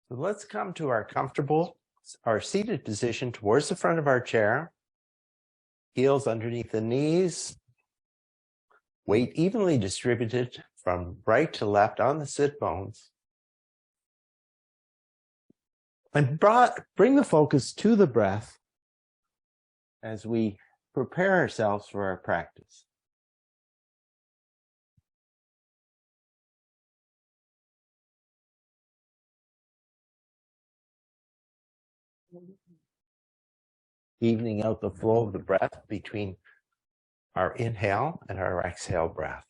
So let's come to our seated position towards the front of our chair. Heels underneath the knees. Weight evenly distributed from right to left on the sit bones. And bring the focus to the breath as we prepare ourselves for our practice. Evening out the flow of the breath between our inhale and our exhale breath.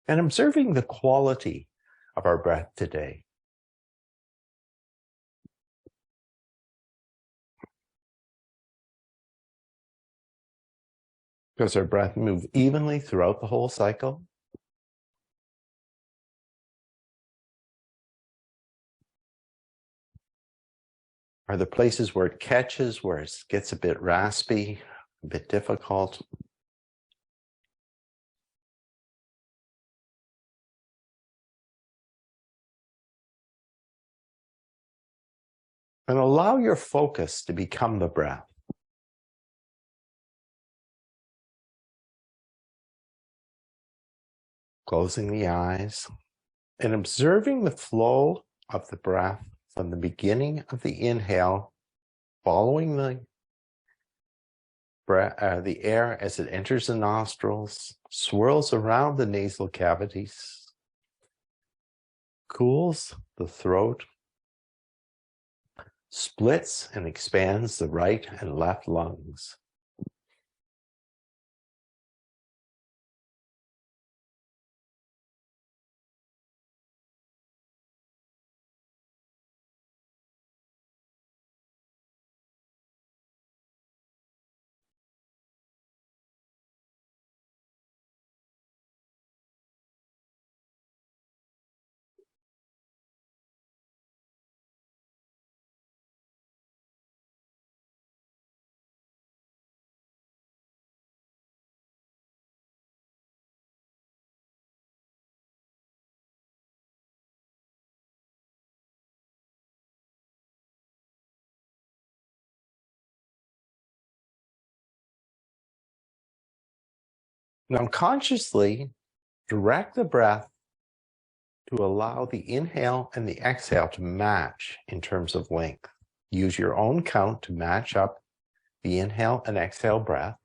And observing the quality of our breath today. Does our breath move evenly throughout the whole cycle? Are there places where it catches, where it gets a bit raspy, a bit difficult? And allow your focus to become the breath. Closing the eyes and observing the flow of the breath from the beginning of the inhale, following the air as it enters the nostrils, swirls around the nasal cavities, cools the throat, splits and expands the right and left lungs. Now consciously direct the breath to allow the inhale and the exhale to match in terms of length. Use your own count to match up the inhale and exhale breath.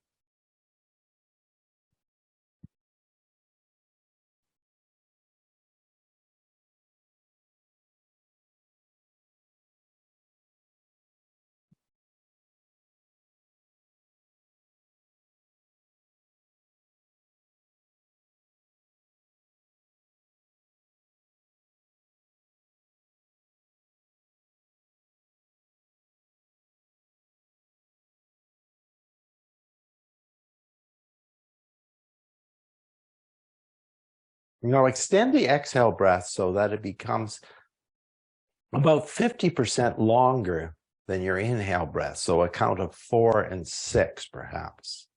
Now extend the exhale breath so that it becomes about 50% longer than your inhale breath. So a count of 4 and 6 perhaps.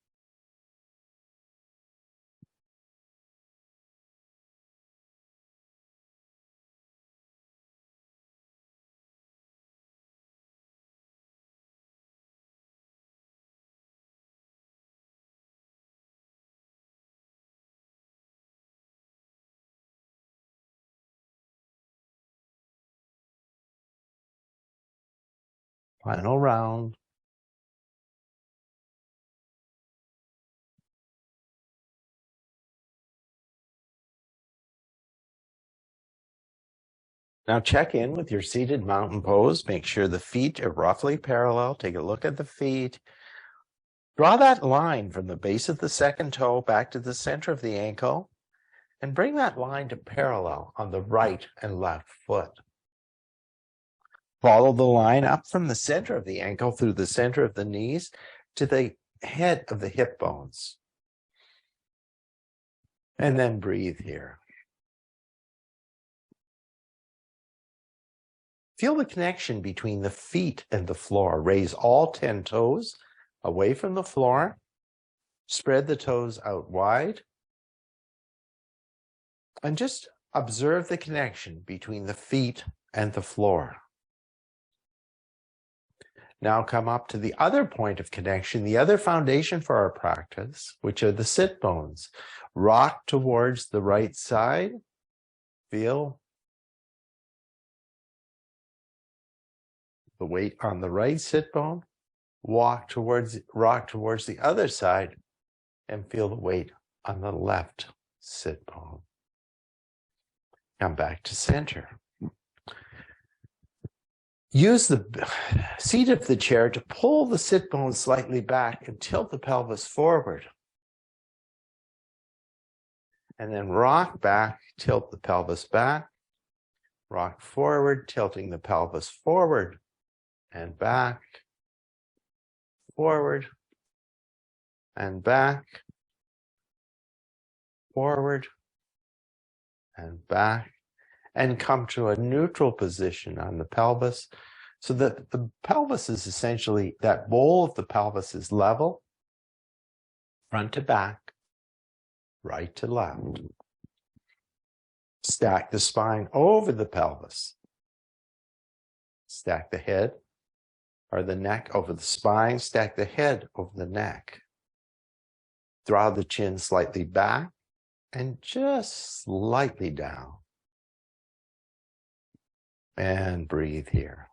Final round. Now check in with your seated mountain pose. Make sure the feet are roughly parallel. Take a look at the feet. Draw that line from the base of the second toe back to the center of the ankle and bring that line to parallel on the right and left foot. Follow the line up from the center of the ankle through the center of the knees to the head of the hip bones. And then breathe here. Feel the connection between the feet and the floor. Raise all 10 toes away from the floor. Spread the toes out wide. And just observe the connection between the feet and the floor. Now come up to the other point of connection, the other foundation for our practice, which are the sit bones. Rock towards the right side. Feel the weight on the right sit bone. Rock towards the other side and feel the weight on the left sit bone. Come back to center. Use the seat of the chair to pull the sit bones slightly back and tilt the pelvis forward. And then rock back, tilt the pelvis back, rock forward, tilting the pelvis forward and back, forward and back, forward and back, and come to a neutral position on the pelvis so that the pelvis is essentially, that bowl of the pelvis is level, front to back, right to left. Stack the spine over the pelvis. Stack the head or the neck over the spine. Stack the head over the neck. Draw the chin slightly back and just slightly down. And breathe here.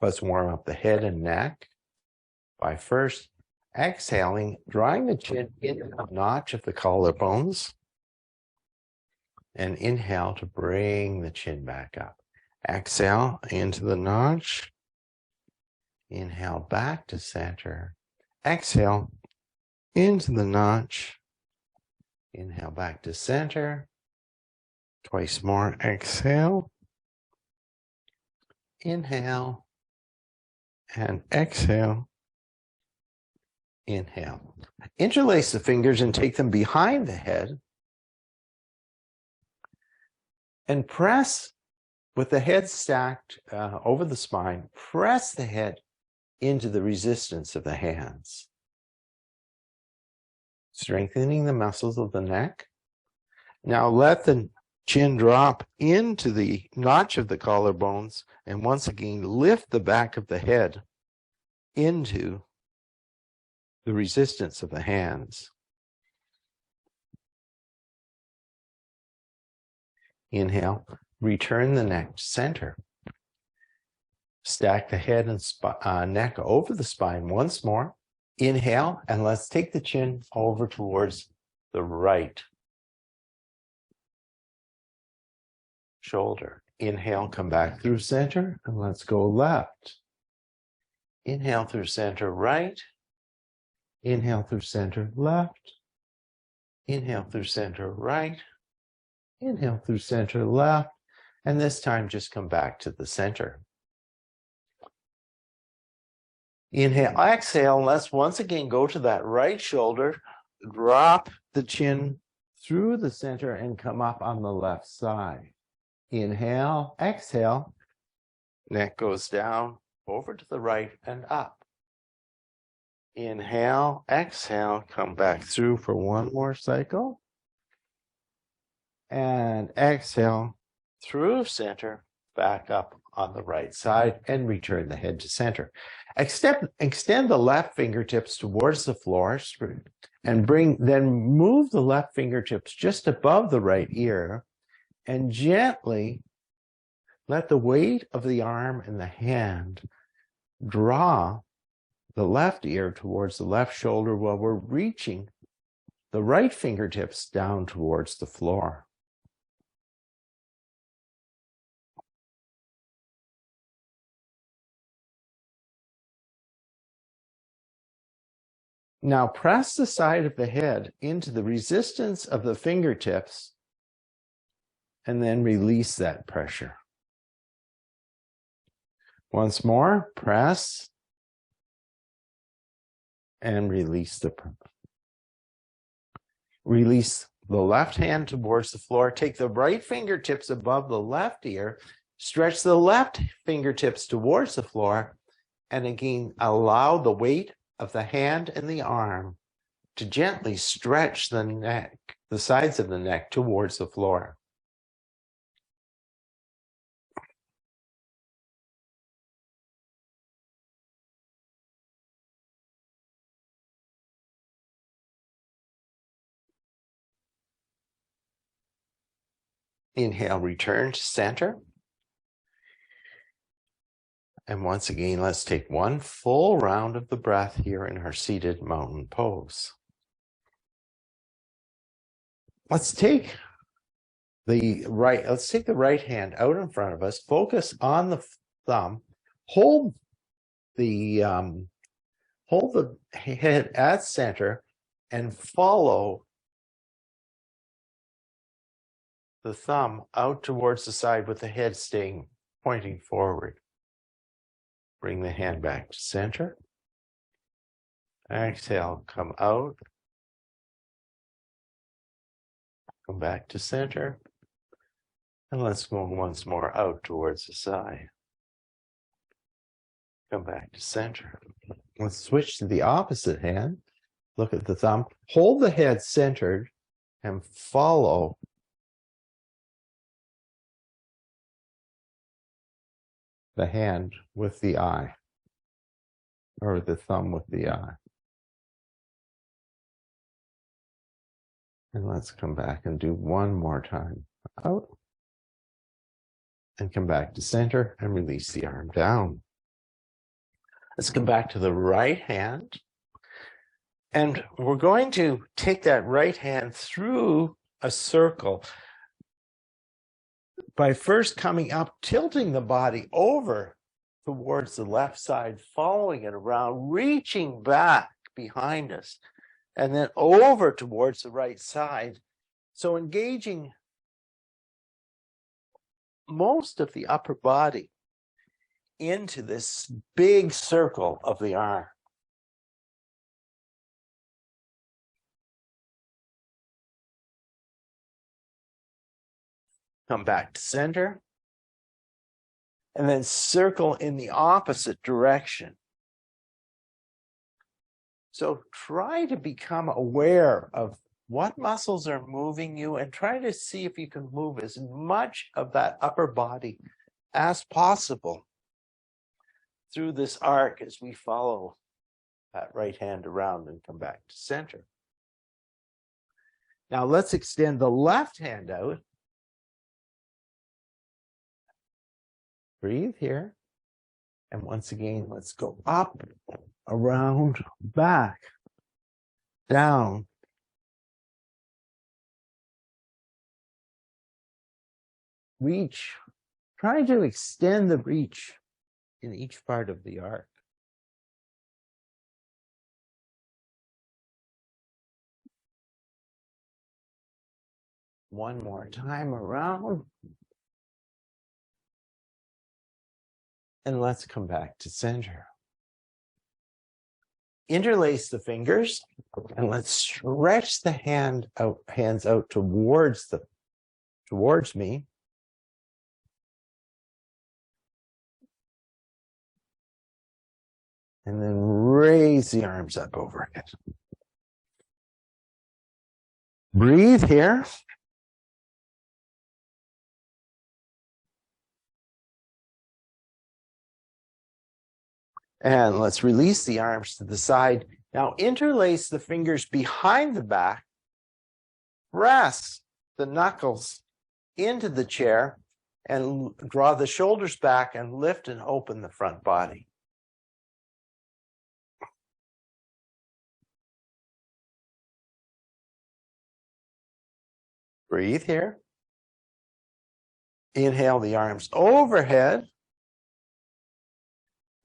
Let's warm up the head and neck by first exhaling, drawing the chin into the notch of the collarbones, and inhale to bring the chin back up. Exhale into the notch. Inhale back to center. Exhale into the notch. Inhale back to center. Twice more. Exhale. Inhale. And exhale. Inhale. Interlace the fingers and take them behind the head. And press with the head stacked over the spine. Press the head into the resistance of the hands. Strengthening the muscles of the neck. Now let the chin drop into the notch of the collarbones and once again lift the back of the head into the resistance of the hands. Inhale, return the neck to center. Stack the head and neck over the spine once more. Inhale, and let's take the chin over towards the right shoulder. Inhale, come back through center, and let's go left. Inhale through center, right. Inhale through center, left. Inhale through center, right. Inhale through center, left. And this time, just come back to the center. Inhale, exhale. Let's once again go to that right shoulder. Drop the chin through the center and come up on the left side. Inhale, exhale. Neck goes down, over to the right and up. Inhale, exhale. Come back through for one more cycle. And exhale through center, back up on the right side, and return the head to center. Extend the left fingertips towards the floor and then move the left fingertips just above the right ear and gently let the weight of the arm and the hand draw the left ear towards the left shoulder while we're reaching the right fingertips down towards the floor. Now press the side of the head into the resistance of the fingertips and then release that pressure. Once more, press and release the pressure. Release the left hand towards the floor. Take the right fingertips above the left ear. Stretch the left fingertips towards the floor And again, allow the weight of the hand and the arm to gently stretch the neck, the sides of the neck towards the floor. Inhale, return to center. And once again, let's take one full round of the breath here in our seated mountain pose. Let's take the right hand out in front of us, focus on the thumb, hold the head at center, and follow the thumb out towards the side with the head staying pointing forward. Bring the hand back to center. Exhale, come out. Come back to center. And let's go once more out towards the side. Come back to center. Let's switch to the opposite hand. Look at the thumb. Hold the head centered and follow the hand with the eye, or the thumb with the eye. And let's come back and do one more time. Out. And come back to center and release the arm down. Let's come back to the right hand. And we're going to take that right hand through a circle by first coming up, tilting the body over towards the left side, following it around, reaching back behind us, and then over towards the right side. So engaging most of the upper body into this big circle of the arm. Come back to center. And then circle in the opposite direction. So try to become aware of what muscles are moving you and try to see if you can move as much of that upper body as possible through this arc as we follow that right hand around and come back to center. Now let's extend the left hand out. Breathe here. And once again, let's go up, around, back, down. Reach. Try to extend the reach in each part of the arc. One more time around. And let's come back to center. Interlace the fingers and let's stretch the hands out towards me. And then raise the arms up overhead. Breathe here. And let's release the arms to the side. Now interlace the fingers behind the back. Press the knuckles into the chair and draw the shoulders back and lift and open the front body. Breathe here. Inhale the arms overhead.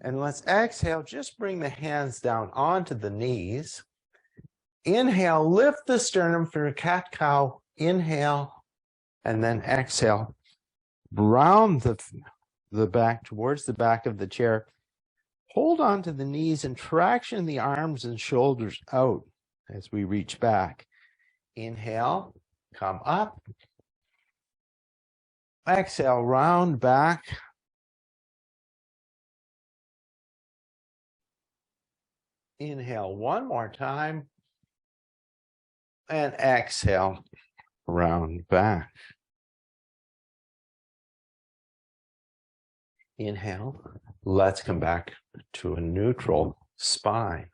And let's exhale, just bring the hands down onto the knees. Inhale, lift the sternum for a cat-cow. Inhale, and then exhale. Round the back towards the back of the chair. Hold on to the knees and traction the arms and shoulders out as we reach back. Inhale, come up. Exhale, round back. Inhale one more time. And exhale, round back. Inhale. Let's come back to a neutral spine.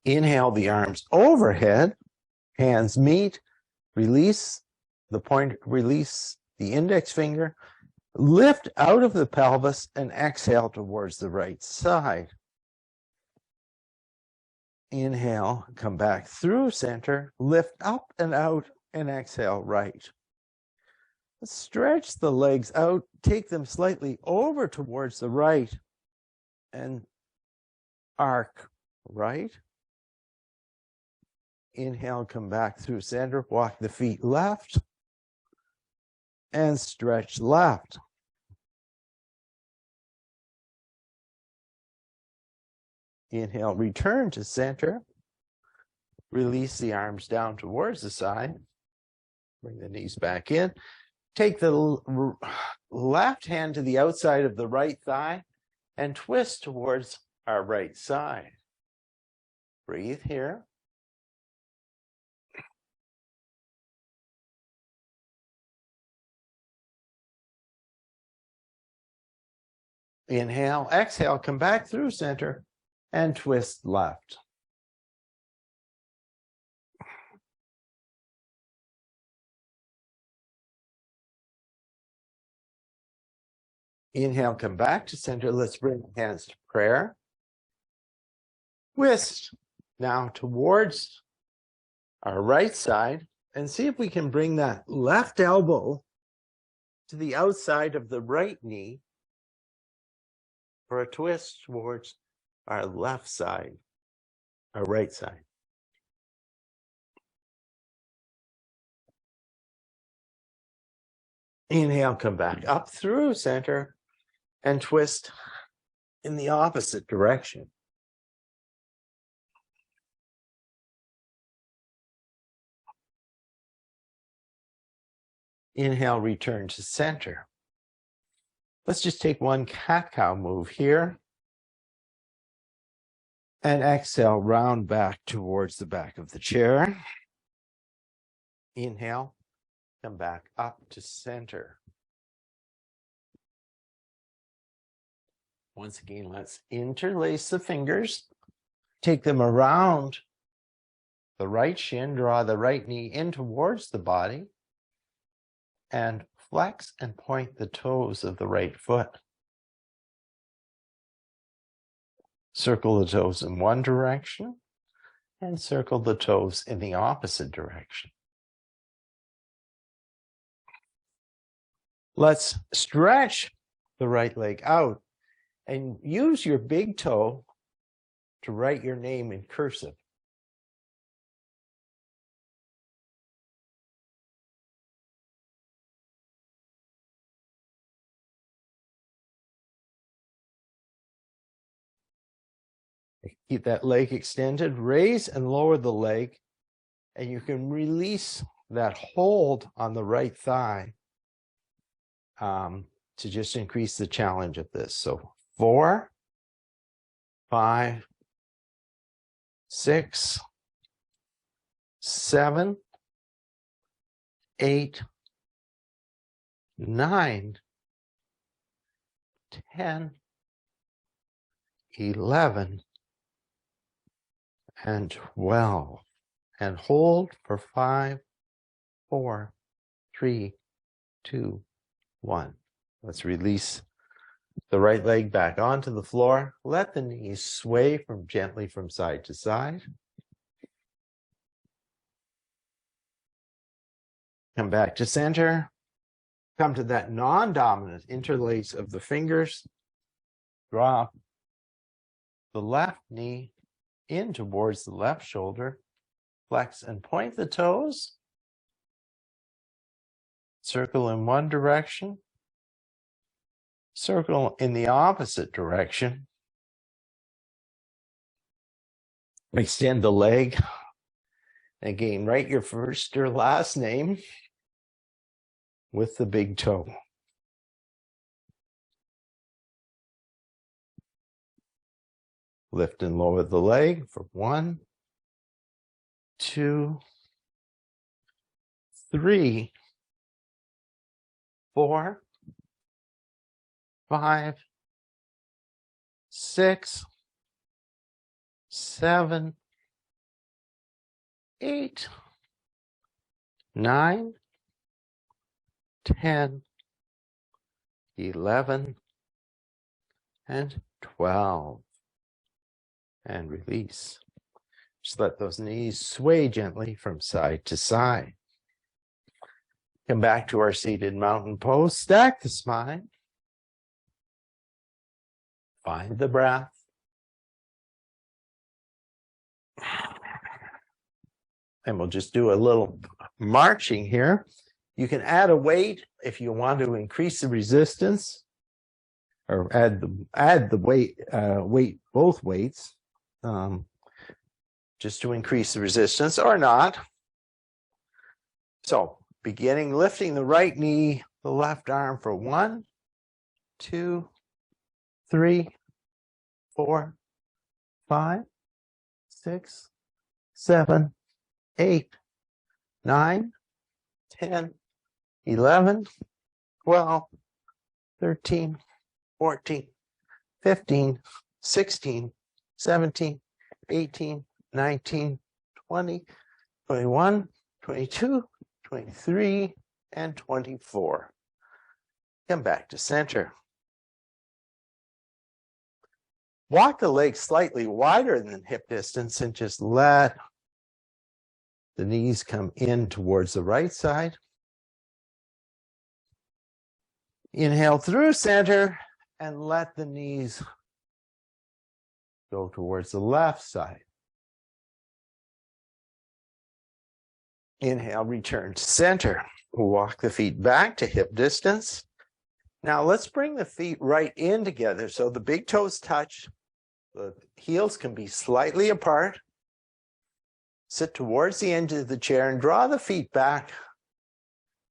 Inhale the arms overhead, hands meet, release the index finger, lift out of the pelvis and exhale towards the right side. Inhale, come back through center, lift up and out and exhale right. Stretch the legs out, take them slightly over towards the right and arc right. Inhale, come back through center, walk the feet left and stretch left. Inhale, return to center. Release the arms down towards the side. Bring the knees back in. Take the left hand to the outside of the right thigh and twist towards our right side. Breathe here. Inhale, exhale, come back through center and twist left. Inhale, come back to center. Let's bring the hands to prayer. Twist now towards our right side and see if we can bring that left elbow to the outside of the right knee for a twist towards our left side, our right side. Inhale, come back up through center and twist in the opposite direction. Inhale, return to center. Let's just take one cat-cow move here. And exhale, round back towards the back of the chair. Inhale, come back up to center. Once again, let's interlace the fingers. Take them around the right shin, draw the right knee in towards the body, and flex and point the toes of the right foot. Circle the toes in one direction and circle the toes in the opposite direction. Let's stretch the right leg out and use your big toe to write your name in cursive. Keep that leg extended, raise and lower the leg, and you can release that hold on the right thigh to just increase the challenge of this. So 4, 5, 6, 7, 8, 9, 10, 11, and 12. And hold for 5, 4, 3, 2, 1. Let's release the right leg back onto the floor. Let the knees sway gently from side to side. Come back to center. Come to that non-dominant interlace of the fingers. Drop the left knee in towards the left shoulder. Flex and point the toes. Circle in one direction. Circle in the opposite direction. Extend the leg. Again, write your first or last name with the big toe. Lift and lower the leg for 1, 2, 3, 4, 5, 6, 7, 8, 9, 10, 11, and 12. And release. Just let those knees sway gently from side to side. Come back to our seated mountain pose. Stack the spine. Find the breath. And we'll just do a little marching here. You can add a weight if you want to increase the resistance, or add the weight, both weights, just to increase the resistance, or not. So beginning lifting the right knee, the left arm for 1, 2, 3, 4, 5, 6, 7, 8, 9, 10, 11, 12, 13, 14, 15, 16, 17, 18, 19, 20, 21, 22, 23, and 24. Come back to center. Walk the legs slightly wider than hip distance and just let the knees come in towards the right side. Inhale through center and let the knees go towards the left side. Inhale, return to center. Walk the feet back to hip distance. Now let's bring the feet right in together so the big toes touch. The heels can be slightly apart. Sit towards the end of the chair and draw the feet back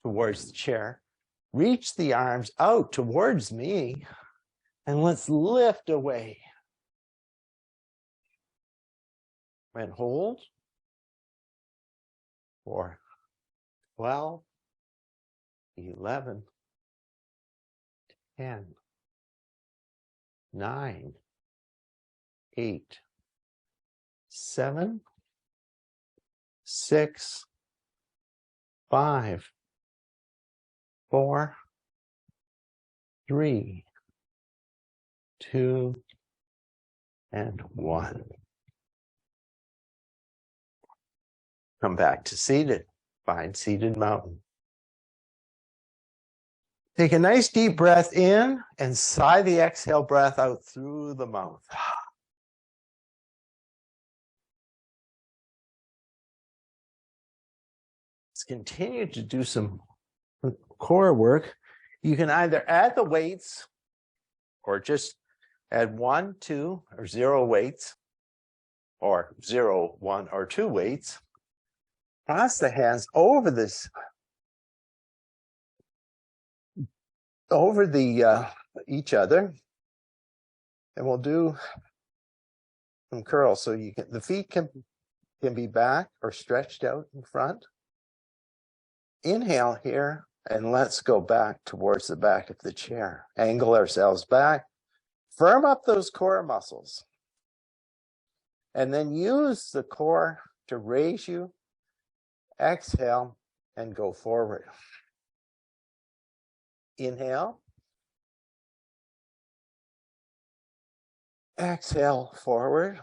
towards the chair. Reach the arms out towards me and let's lift away. And hold for 12, 11, 10, 9, 8, 7, 6, 5, 4, 3, 2, and 1. Come back to seated. Find seated mountain. Take a nice deep breath in and sigh the exhale breath out through the mouth. Let's continue to do some core work. You can either add the weights or just add 1, 2, or 0 weights, or 0, 1, or 2 weights. Cross the hands over this, over the each other, and we'll do some curls. So you can, the feet can be back or stretched out in front. Inhale here, and let's go back towards the back of the chair. Angle ourselves back. Firm up those core muscles. And then use the core to raise you. Exhale and go forward. Inhale. Exhale forward.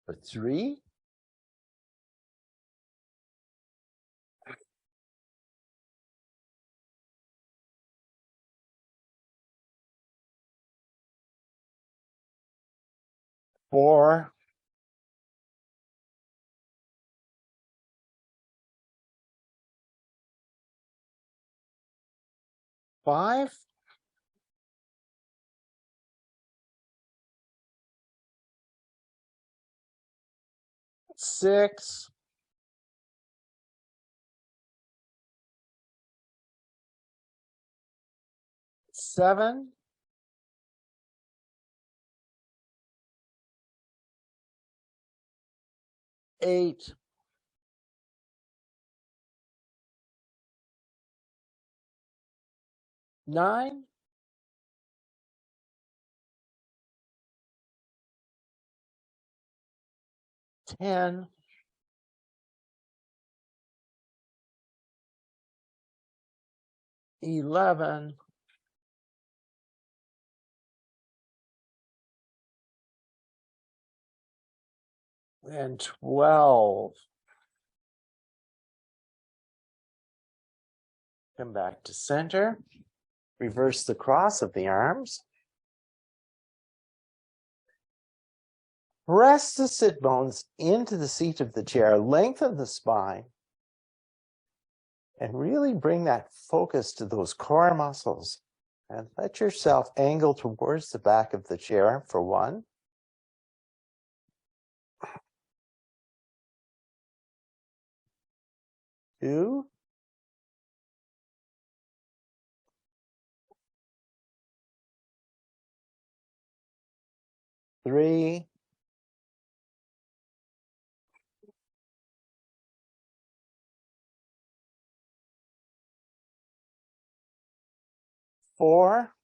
For 3. 4. 5. 6. 7, 8, 9, 10, 11, 12. Come back to center. Reverse the cross of the arms. Press the sit bones into the seat of the chair, lengthen the spine, and really bring that focus to those core muscles. And let yourself angle towards the back of the chair for 1. 2. 3. 4.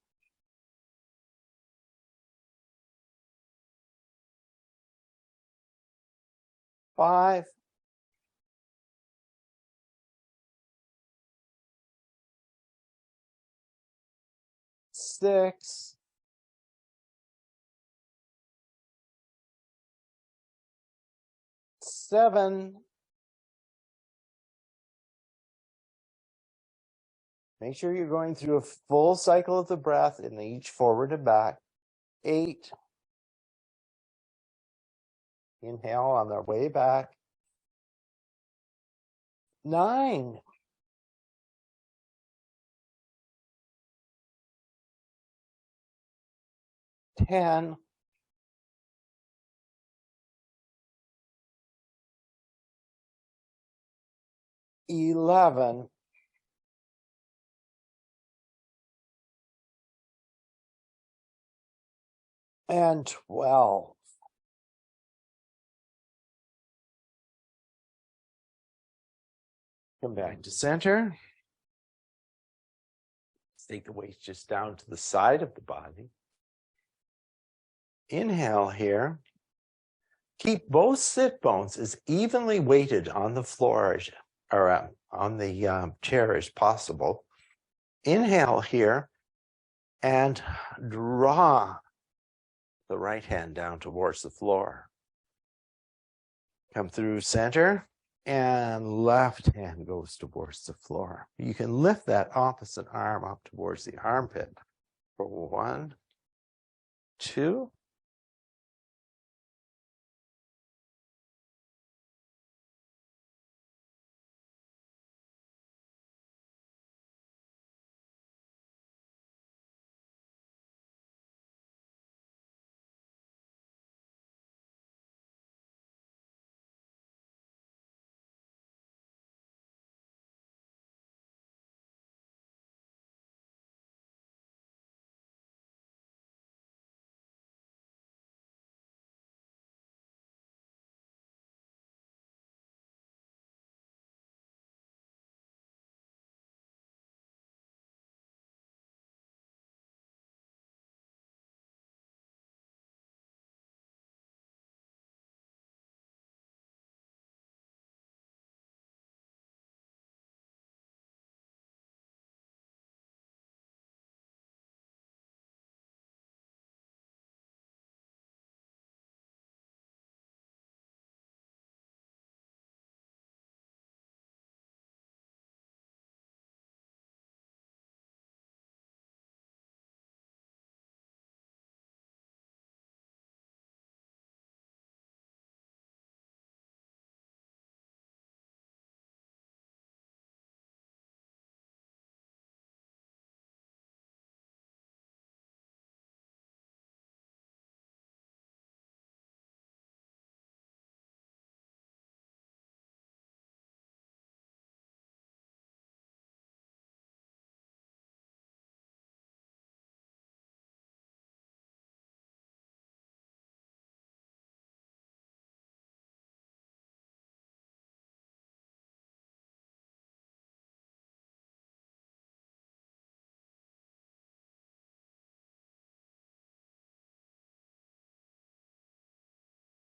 5. 6. 7. Make sure you're going through a full cycle of the breath in each forward and back. 8. Inhale on the way back. 9. 10. 11. And 12. Come back to center. Take the weight just down to the side of the body. Inhale here. Keep both sit bones as evenly weighted on the floor or on the chair as possible. Inhale here and draw the right hand down towards the floor. Come through center and left hand goes towards the floor. You can lift that opposite arm up towards the armpit for 1, 2,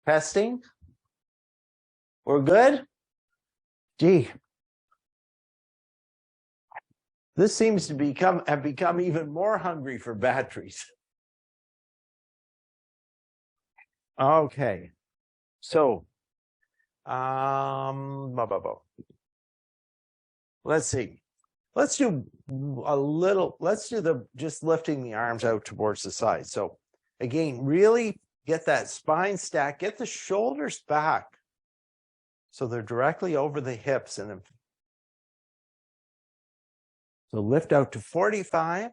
Testing. We're good? Gee. This seems to have become even more hungry for batteries. Okay. So, let's see. Let's do just lifting the arms out towards the side. So again, really get that spine stack, get the shoulders back so they're directly over the hips. And so lift out to 45,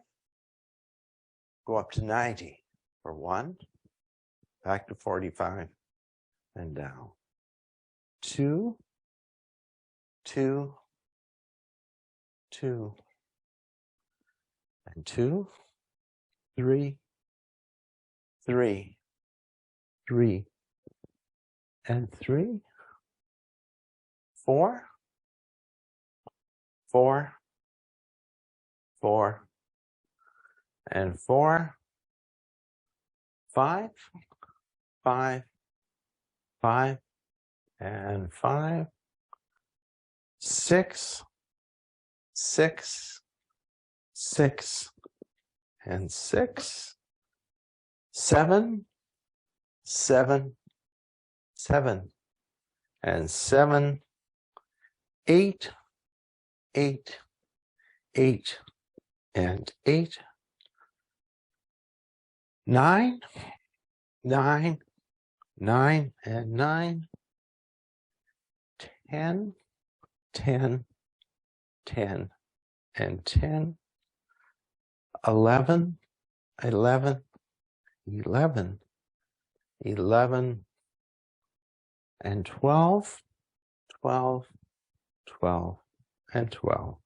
go up to 90 for 1, back to 45 and down. 2, 2, 2, and 2, 3, 3, 3, and 3, 4, 4, 4, and 4, 5, 5, 5, and 5, 6, 6, 6, and 6, 7, 7, 7, and 7, 8, 8, 8, and 8, 9, 9, 9, and 9, 10, 10, 10, and 10, 11, 11, 11, 11, and 12, 12, 12, and 12,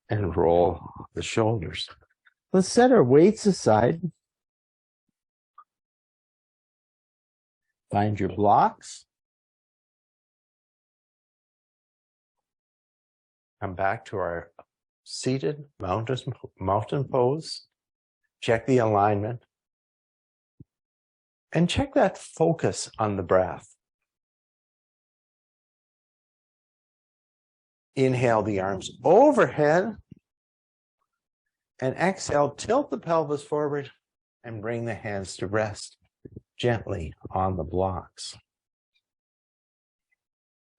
and roll the shoulders. Let's set our weights aside. Find your blocks. Come back to our seated mountain pose. Check the alignment. And check that focus on the breath. Inhale the arms overhead. And exhale, tilt the pelvis forward and bring the hands to rest gently on the blocks.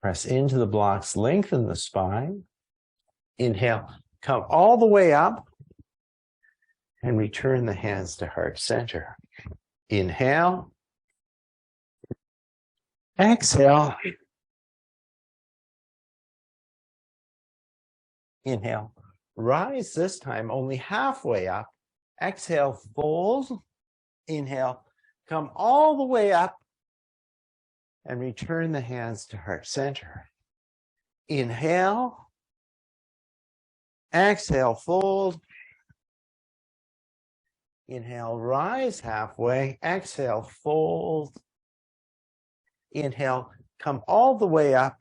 Press into the blocks, lengthen the spine. Inhale, come all the way up and return the hands to heart center. Inhale. Exhale. Inhale. Rise this time only halfway up. Exhale, fold. Inhale, come all the way up and return the hands to heart center. Inhale. Exhale, fold. Inhale, rise halfway. Exhale, fold. Inhale, come all the way up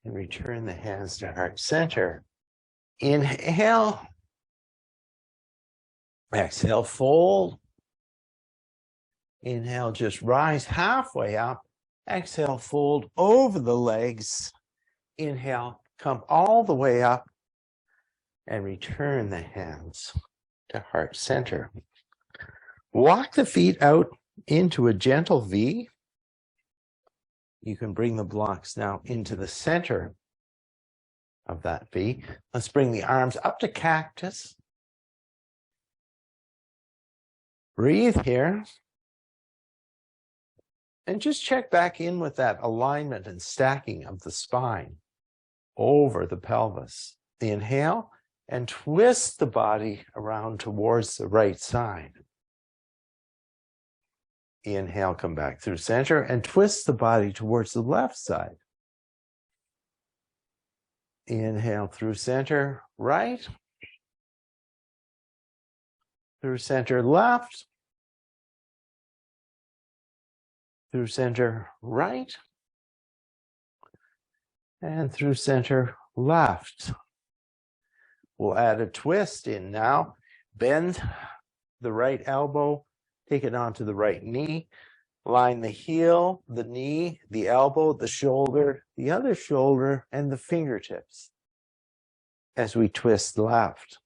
and return the hands to heart center. Inhale. Exhale, fold. Inhale, just rise halfway up. Exhale, fold over the legs. Inhale, come all the way up and return the hands to heart center. Walk the feet out into a gentle V. You can bring the blocks now into the center of that V. Let's bring the arms up to cactus. Breathe here. And just check back in with that alignment and stacking of the spine over the pelvis. Inhale and twist the body around towards the right side. Inhale, come back through center and twist the body towards the left side. Inhale through center, right. Through center, left. Through center, right. And through center, left. We'll add a twist in now. Bend the right elbow, take it onto the right knee. Line the heel, the knee, the elbow, the shoulder, the other shoulder, and the fingertips as we twist left.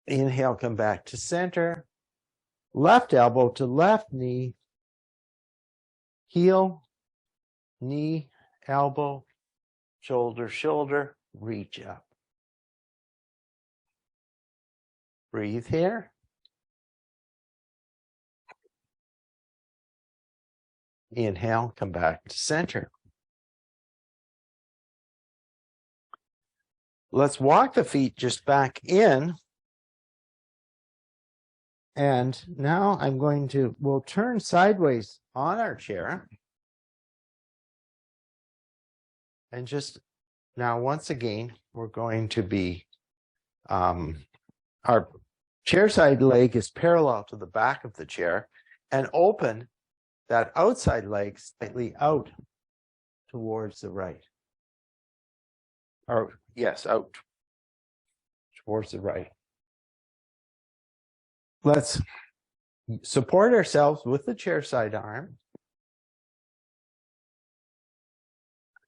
Inhale, come back to center. Left elbow to left knee, heel, knee, elbow, shoulder, shoulder, reach up. Breathe here. Inhale, come back to center. Let's walk the feet just back in. And now we'll turn sideways on our chair. And just now, once again, we're going to be, our chair side leg is parallel to the back of the chair, and open that outside leg slightly out towards the right. Or yes, out towards the right. Let's support ourselves with the chair side arm.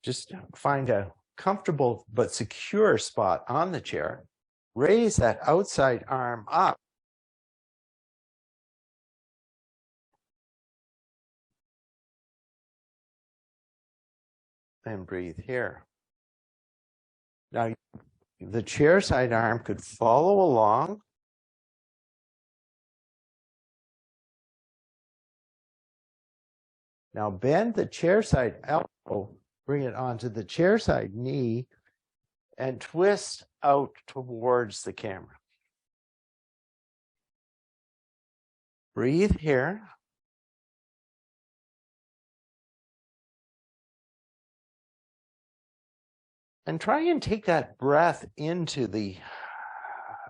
Just find a comfortable but secure spot on the chair. Raise that outside arm up. And breathe here. Now, the chair side arm could follow along. Now bend the chair side elbow, bring it onto the chair side knee, and twist out towards the camera. Breathe here. And try and take that breath into the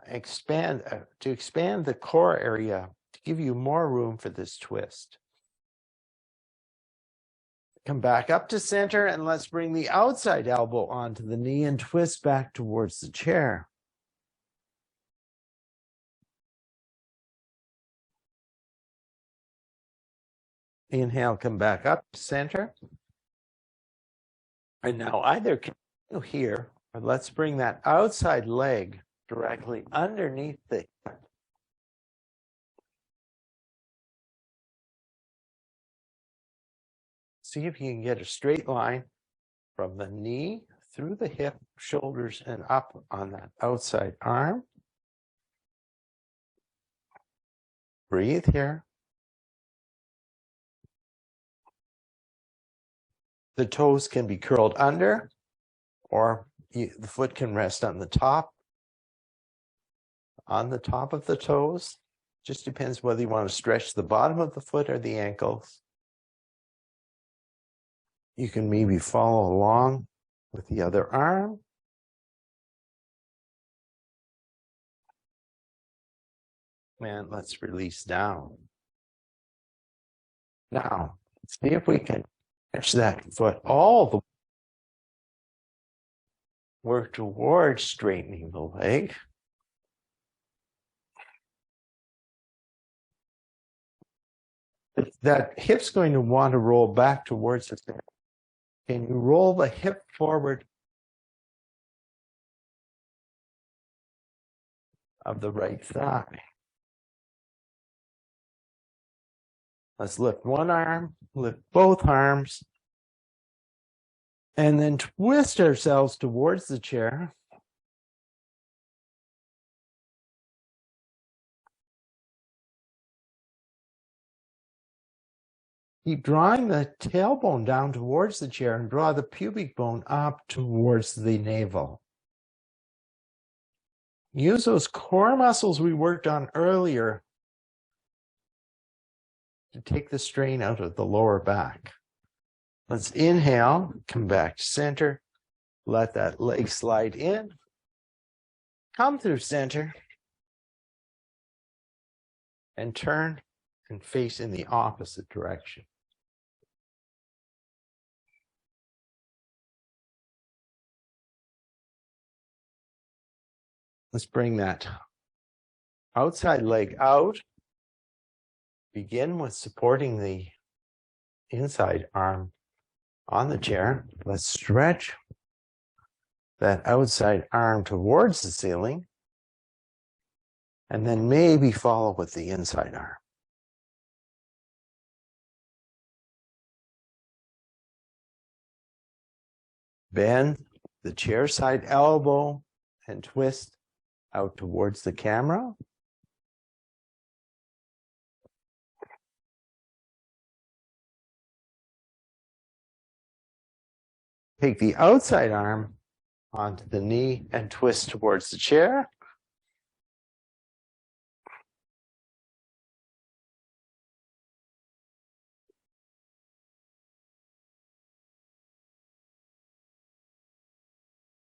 expand the core area to give you more room for this twist. Come back up to center, and let's bring the outside elbow onto the knee and twist back towards the chair. Inhale, come back up to center. And now either continue here, or let's bring that outside leg directly underneath the hip. See if you can get a straight line from the knee through the hip, shoulders, and up on that outside arm. Breathe here. The toes can be curled under, or the foot can rest on the top of the toes. Just depends whether you want to stretch the bottom of the foot or the ankles. You can maybe follow along with the other arm. And let's release down. Now, see if we can catch that foot all the way. Work towards straightening the leg. That hip's going to want to roll back towards the center. Can you roll the hip forward of the right thigh? Let's lift one arm, lift both arms, and then twist ourselves towards the chair. Keep drawing the tailbone down towards the chair and draw the pubic bone up towards the navel. Use those core muscles we worked on earlier to take the strain out of the lower back. Let's inhale, come back to center, let that leg slide in, come through center, and turn and face in the opposite direction. Let's bring that outside leg out. Begin with supporting the inside arm on the chair. Let's stretch that outside arm towards the ceiling, and then maybe follow with the inside arm. Bend the chair side elbow and twist out towards the camera. Take the outside arm onto the knee and twist towards the chair.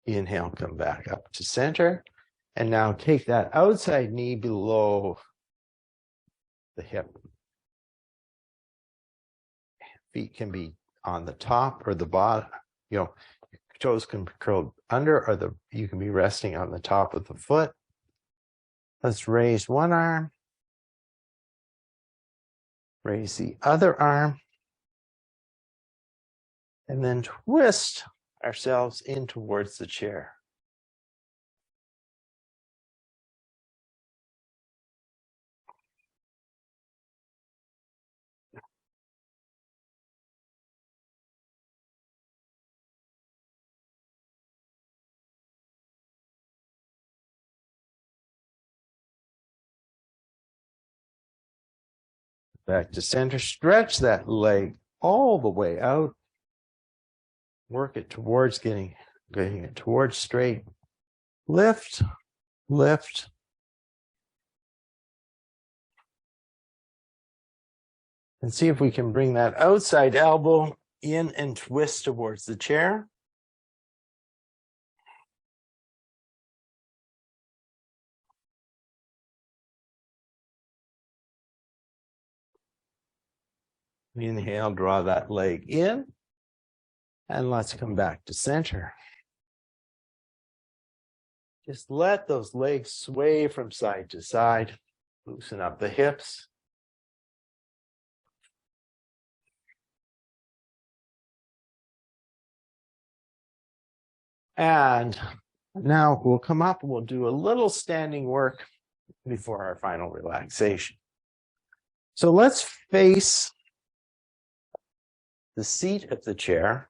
Inhale, come back up to center. And now take that outside knee below the hip. Feet can be on the top or the bottom. Toes can be curled under, or you can be resting on the top of the foot. Let's raise one arm. Raise the other arm. And then twist ourselves in towards the chair. Back to center. Stretch that leg all the way out. Work it towards getting it towards straight. Lift, lift. And see if we can bring that outside elbow in and twist towards the chair. Inhale, draw that leg in. And let's come back to center. Just let those legs sway from side to side. Loosen up the hips. And now we'll come up and we'll do a little standing work before our final relaxation. So let's face the seat of the chair.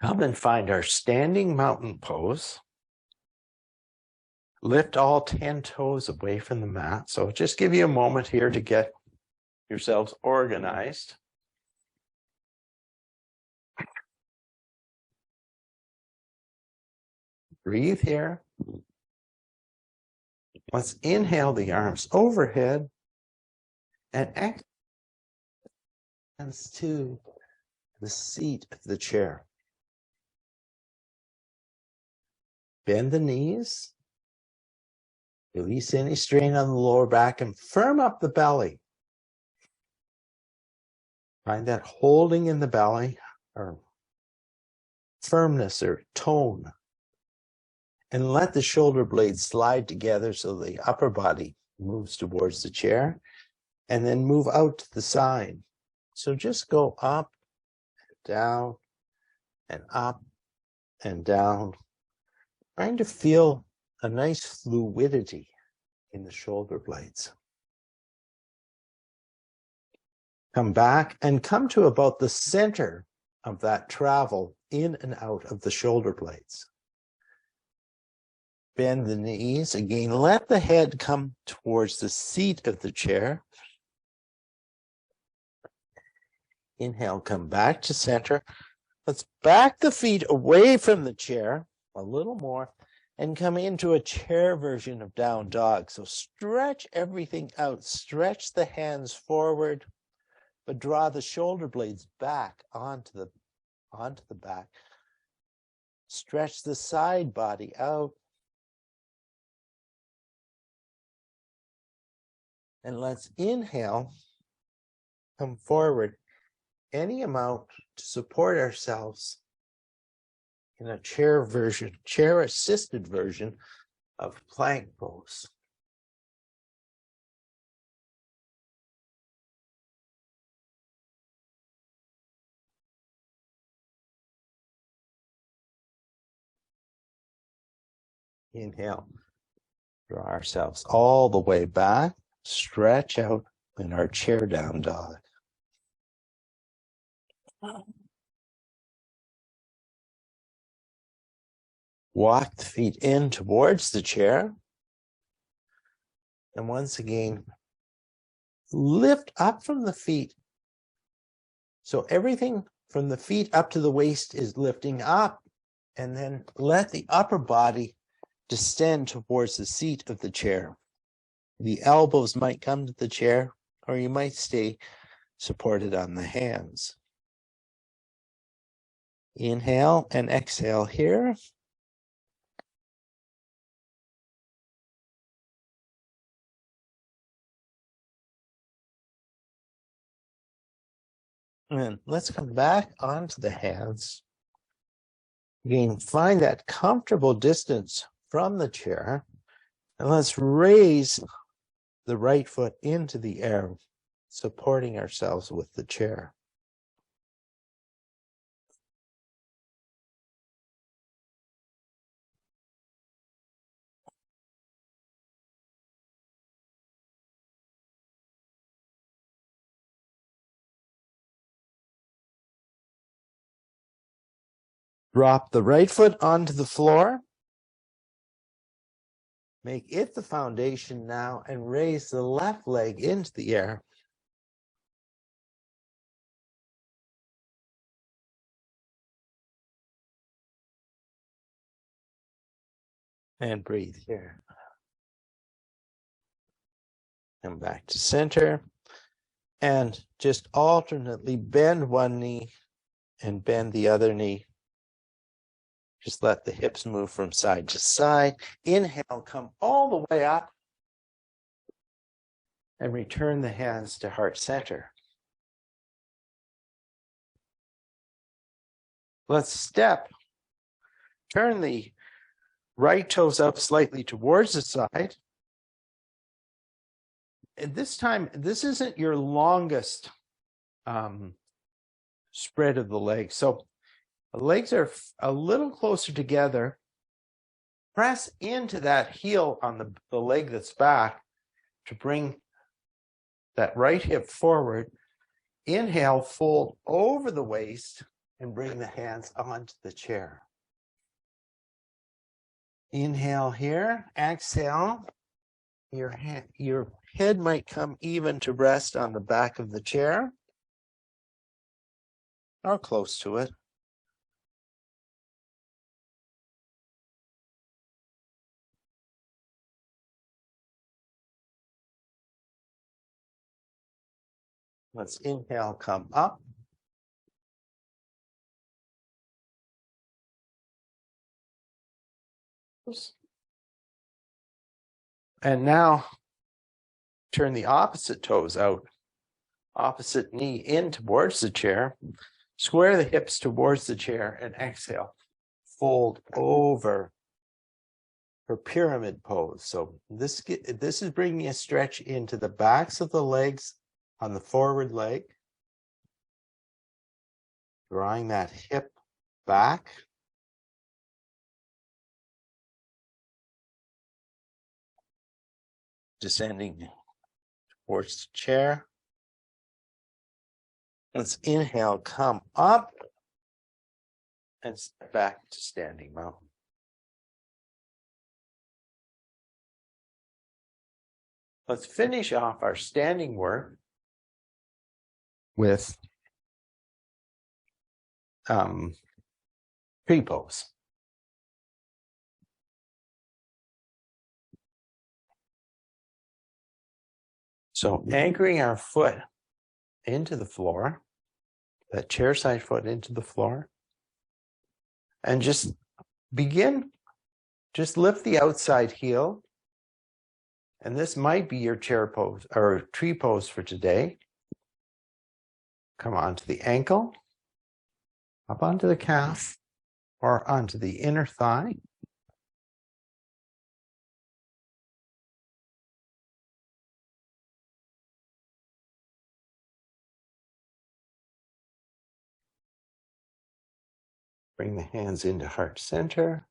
Come and find our standing mountain pose. Lift all 10 toes away from the mat. So just give you a moment here to get yourselves organized. Breathe here. Let's inhale the arms overhead and exhale to the seat of the chair. Bend the knees. Release any strain on the lower back and firm up the belly. Find that holding in the belly or firmness or tone. And let the shoulder blades slide together so the upper body moves towards the chair and then move out to the side. So just go up, down, and up and down, trying to feel a nice fluidity in the shoulder blades. Come back and come to about the center of that travel in and out of the shoulder blades. Bend the knees. Again, let the head come towards the seat of the chair. Inhale, come back to center. Let's back the feet away from the chair a little more and come into a chair version of down dog. So stretch everything out. Stretch the hands forward, but draw the shoulder blades back onto the back. Stretch the side body out. And let's inhale, come forward any amount to support ourselves in a chair version, chair assisted version of plank pose. Inhale, draw ourselves all the way back, stretch out in our chair down dog. Walk the feet in towards the chair. And once again, lift up from the feet. So everything from the feet up to the waist is lifting up, and then let the upper body descend towards the seat of the chair. The elbows might come to the chair, or you might stay supported on the hands. Inhale and exhale here. And let's come back onto the hands. Again, find that comfortable distance from the chair. And let's raise the right foot into the air, supporting ourselves with the chair. Drop the right foot onto the floor. Make it the foundation now and raise the left leg into the air. And breathe here. And back to center. And just alternately bend one knee and bend the other knee. Just let the hips move from side to side. Inhale, come all the way up. And return the hands to heart center. Let's step. Turn the right toes up slightly towards the side. And this time, this isn't your longest spread of the legs. So the legs are a little closer together. Press into that heel on the leg that's back to bring that right hip forward. Inhale, fold over the waist and bring the hands onto the chair. Inhale here, exhale. Your head might come even to rest on the back of the chair or close to it. Let's inhale, come up. And now turn the opposite toes out. Opposite knee in towards the chair. Square the hips towards the chair and exhale. Fold over for pyramid pose. So this is bringing a stretch into the backs of the legs on the forward leg. Drawing that hip back. Descending towards the chair. Let's inhale, come up and back to standing mountain. Let's finish off our standing work with tree pose. So anchoring our foot into the floor, that chair side foot into the floor, and just lift the outside heel. And this might be your chair pose or tree pose for today. Come onto the ankle, up onto the calf, or onto the inner thigh. Bring the hands into heart center.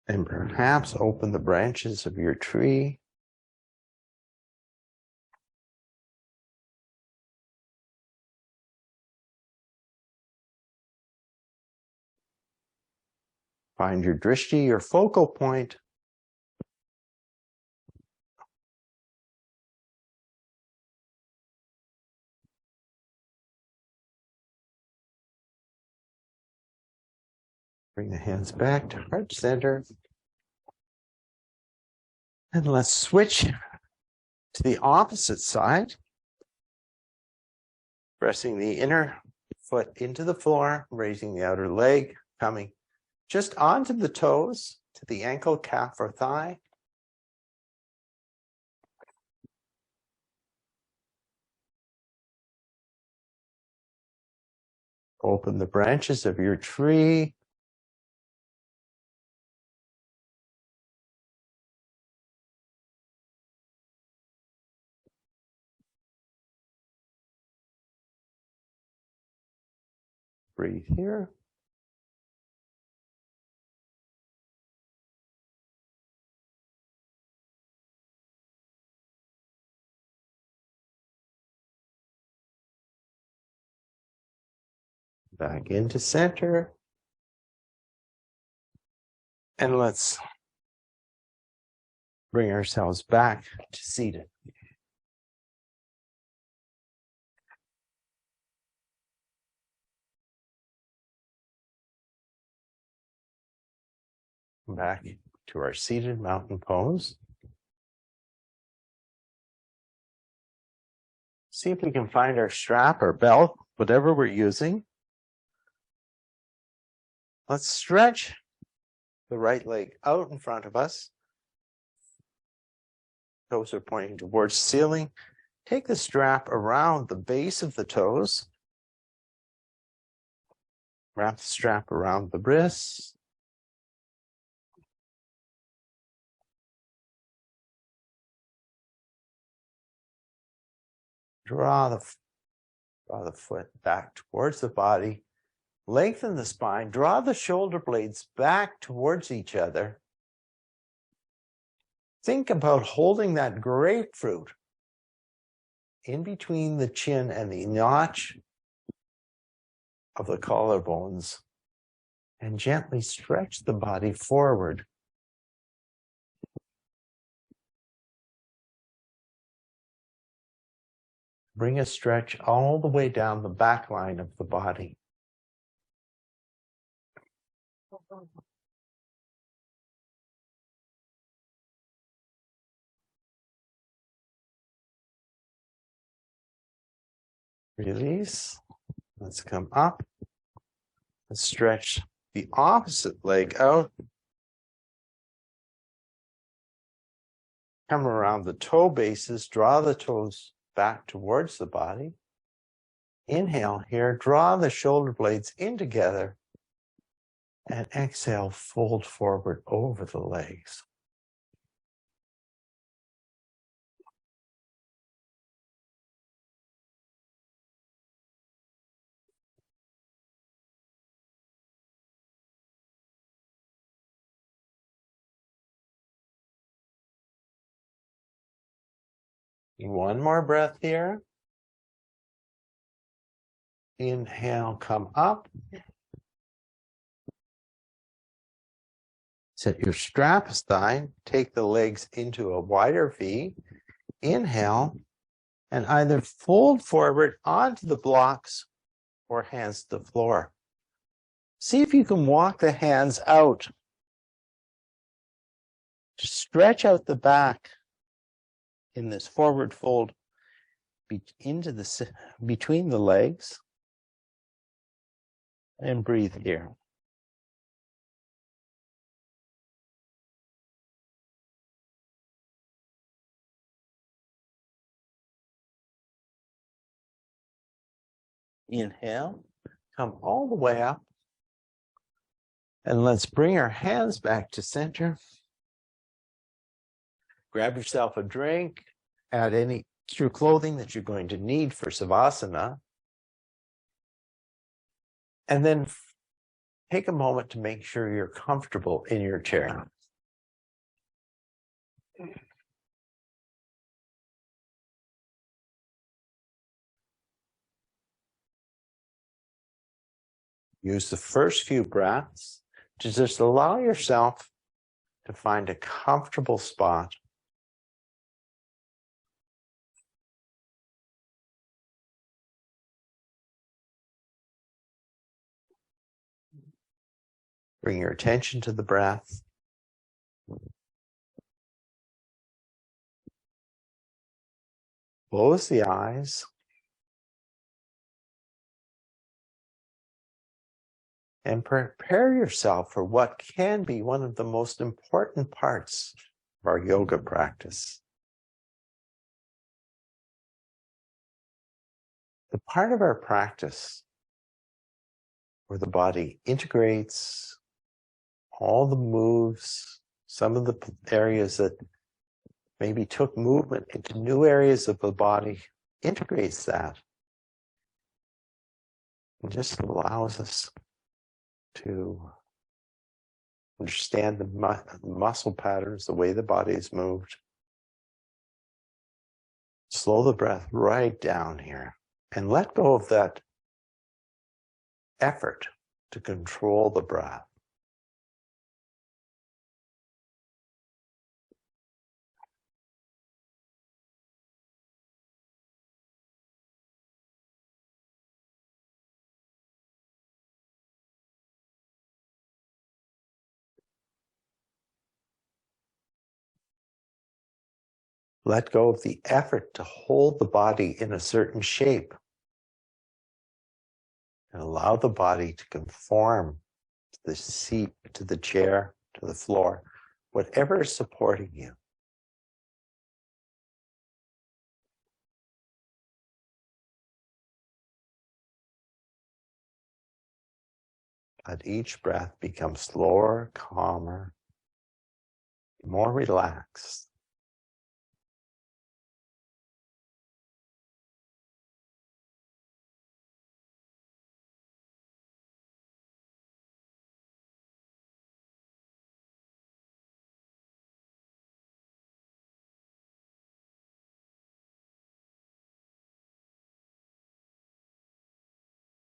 And perhaps open the branches of your tree. Find your drishti, your focal point. Bring the hands back to heart center. And let's switch to the opposite side. Pressing the inner foot into the floor, raising the outer leg, coming just onto the toes, to the ankle, calf, or thigh. Open the branches of your tree. Breathe here. Back into center. And let's bring ourselves back to seated. Back to our seated mountain pose. See if we can find our strap or belt, whatever we're using. Let's stretch the right leg out in front of us. Toes are pointing towards the ceiling. Take the strap around the base of the toes. Wrap the strap around the wrists. Draw the foot back towards the body. Lengthen the spine. Draw the shoulder blades back towards each other. Think about holding that grapefruit in between the chin and the notch of the collarbones, and gently stretch the body forward. Bring a stretch all the way down the back line of the body. Release. Let's come up. Let's stretch the opposite leg out. Come around the toe bases. Draw the toes back towards the body. Inhale here. Draw the shoulder blades in together. And exhale, fold forward over the legs. One more breath here. Inhale, come up. Set your strap aside. Take the legs into a wider V. Inhale, and either fold forward onto the blocks or hands to the floor. See if you can walk the hands out. Stretch out the back in this forward fold into between the legs, and breathe here. Inhale, come all the way up, and let's bring our hands back to center. Grab yourself a drink, add any extra clothing that you're going to need for Savasana. And then take a moment to make sure you're comfortable in your chair. Use the first few breaths to just allow yourself to find a comfortable spot. Bring your attention to the breath. Close the eyes. And prepare yourself for what can be one of the most important parts of our yoga practice. The part of our practice where the body integrates all the moves, some of the areas that maybe took movement into new areas of the body, integrates that and just allows us to understand the muscle patterns, the way the body is moved. Slow the breath right down here and let go of that effort to control the breath. Let go of the effort to hold the body in a certain shape and allow the body to conform to the seat, to the chair, to the floor, whatever is supporting you. Let each breath become slower, calmer, more relaxed.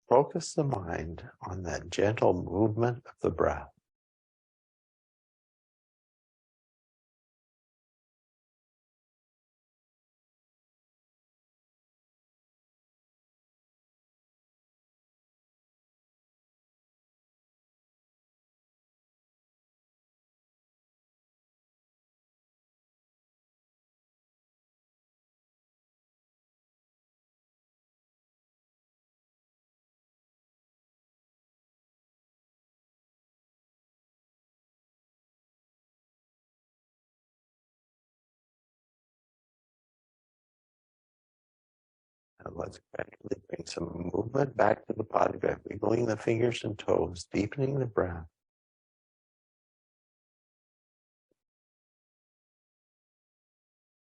Focus the mind on that gentle movement of the breath. And let's gradually bring some movement back to the body by wiggling the fingers and toes, deepening the breath.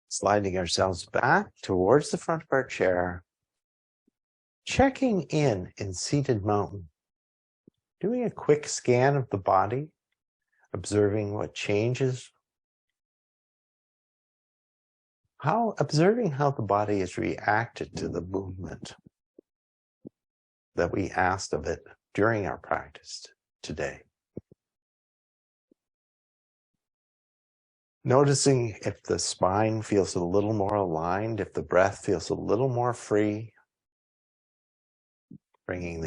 Sliding ourselves back towards the front of our chair, checking in seated mountain, doing a quick scan of the body, observing what changes, observing how the body has reacted to the movement that we asked of it during our practice today. Noticing if the spine feels a little more aligned, if the breath feels a little more free, bringing the